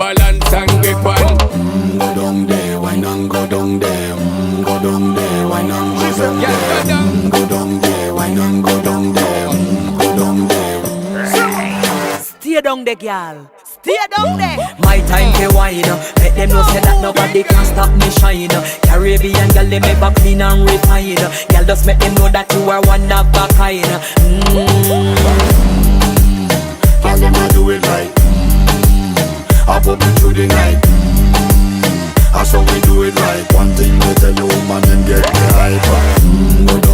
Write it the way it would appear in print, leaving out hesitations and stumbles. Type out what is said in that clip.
balance and grip on. Go down there, why not go down there? Go down there, why not go down there? Go down there, why not go down there? Go down there. Stay down there, girl. Stay down there. My time to wine. Let them know say that nobody can stop me shine. Caribbean girl, they make back clean and refine. Girl, just make them know that you are one of a kind. Girl, them a do it right. I pop it through the night. That's how we do it right. One thing we tell you, woman, them get the hype. Go